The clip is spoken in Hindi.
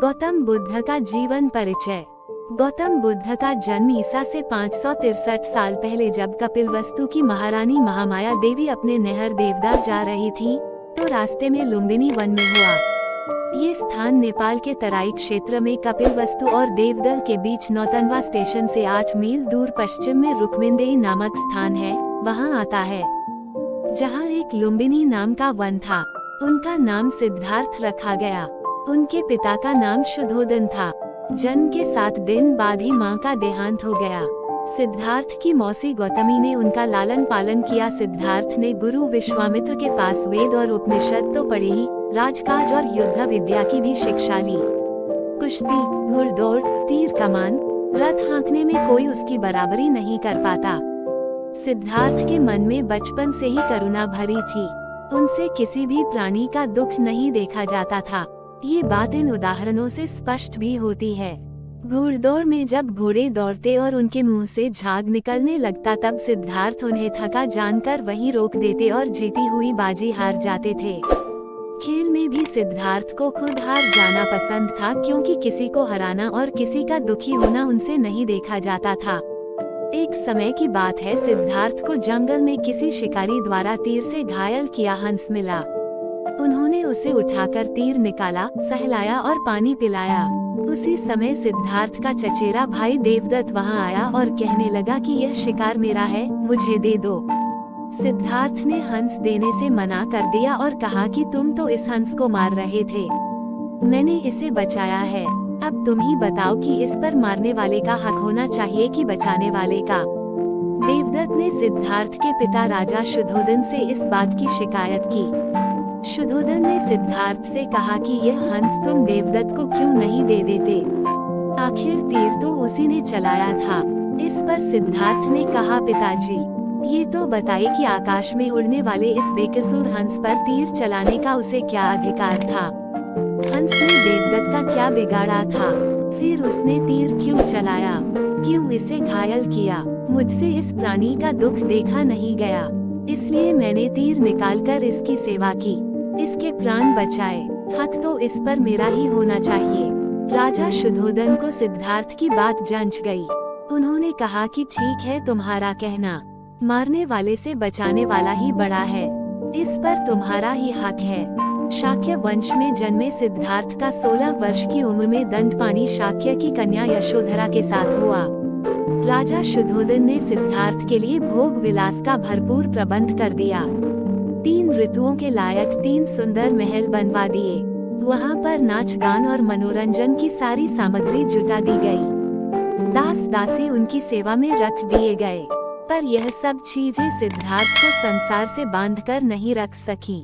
गौतम बुद्ध का जीवन परिचय। गौतम बुद्ध का जन्म ईसा से 563 साल पहले जब कपिलवस्तु की महारानी महामाया देवी अपने नहर देवदार जा रही थी, तो रास्ते में लुम्बिनी वन में हुआ। ये स्थान नेपाल के तराई क्षेत्र में कपिलवस्तु और देवदल के बीच नौतनवा स्टेशन से 8 मील दूर पश्चिम में रुक्मिंदेई नामक स्थान है, वहाँ आता है, जहाँ एक लुम्बिनी नाम का वन था। उनका नाम सिद्धार्थ रखा गया। उनके पिता का नाम शुद्धोदन था। जन्म के 7 दिन बाद ही मां का देहांत हो गया। सिद्धार्थ की मौसी गौतमी ने उनका लालन पालन किया। सिद्धार्थ ने गुरु विश्वामित्र के पास वेद और उपनिषद तो पढ़े ही, राजकाज और युद्ध विद्या की भी शिक्षा ली। कुश्ती, घुड़दौड़, तीर कमान, रथ हाँकने में कोई उसकी बराबरी नहीं कर पाता। सिद्धार्थ के मन में बचपन से ही करुणा भरी थी। उनसे किसी भी प्राणी का दुख नहीं देखा जाता था। ये बात इन उदाहरणों से स्पष्ट भी होती है। घुड़दौड़ में जब घोड़े दौड़ते और उनके मुंह से झाग निकलने लगता, तब सिद्धार्थ उन्हें थका जानकर वहीं रोक देते और जीती हुई बाजी हार जाते थे। खेल में भी सिद्धार्थ को खुद हार जाना पसंद था, क्योंकि किसी को हराना और किसी का दुखी होना उनसे नहीं देखा जाता था। एक समय की बात है, सिद्धार्थ को जंगल में किसी शिकारी द्वारा तीर से घायल किया हंस मिला। उन्होंने उसे उठाकर तीर निकाला, सहलाया और पानी पिलाया। उसी समय सिद्धार्थ का चचेरा भाई देवदत्त वहां आया और कहने लगा कि यह शिकार मेरा है, मुझे दे दो। सिद्धार्थ ने हंस देने से मना कर दिया और कहा कि तुम तो इस हंस को मार रहे थे, मैंने इसे बचाया है। अब तुम ही बताओ कि इस पर मारने वाले का हक होना चाहिए कि बचाने वाले का। देवदत्त ने सिद्धार्थ के पिता राजा शुद्धोदन से इस बात की शिकायत की। शुद्धोदन ने सिद्धार्थ से कहा कि यह हंस तुम देवदत्त को क्यों नहीं दे देते, आखिर तीर तो उसी ने चलाया था। इस पर सिद्धार्थ ने कहा, पिताजी, ये तो बताइए कि आकाश में उड़ने वाले इस बेकसूर हंस पर तीर चलाने का उसे क्या अधिकार था। हंस ने देवदत्त का क्या बिगाड़ा था? फिर उसने तीर क्यों चलाया, क्यों इसे घायल किया? मुझसे इस प्राणी का दुख देखा नहीं गया, इसलिए मैंने तीर निकालकर इसकी सेवा की, इसके प्राण बचाए। हक तो इस पर मेरा ही होना चाहिए। राजा शुद्धोदन को सिद्धार्थ की बात जंच गई। उन्होंने कहा कि ठीक है, तुम्हारा कहना, मारने वाले से बचाने वाला ही बड़ा है, इस पर तुम्हारा ही हक है। शाक्य वंश में जन्मे सिद्धार्थ का 16 वर्ष की उम्र में दंडपाणी शाक्य की कन्या यशोधरा के साथ हुआ। राजा शुद्धोदन ने सिद्धार्थ के लिए भोग विलास का भरपूर प्रबंध कर दिया। 3 ऋतुओं के लायक 3 सुंदर महल बनवा दिए। वहाँ पर नाच गान और मनोरंजन की सारी सामग्री जुटा दी गई। दास दासी उनकी सेवा में रख दिए गए, पर यह सब चीजें सिद्धार्थ को संसार से बांधकर नहीं रख सकी।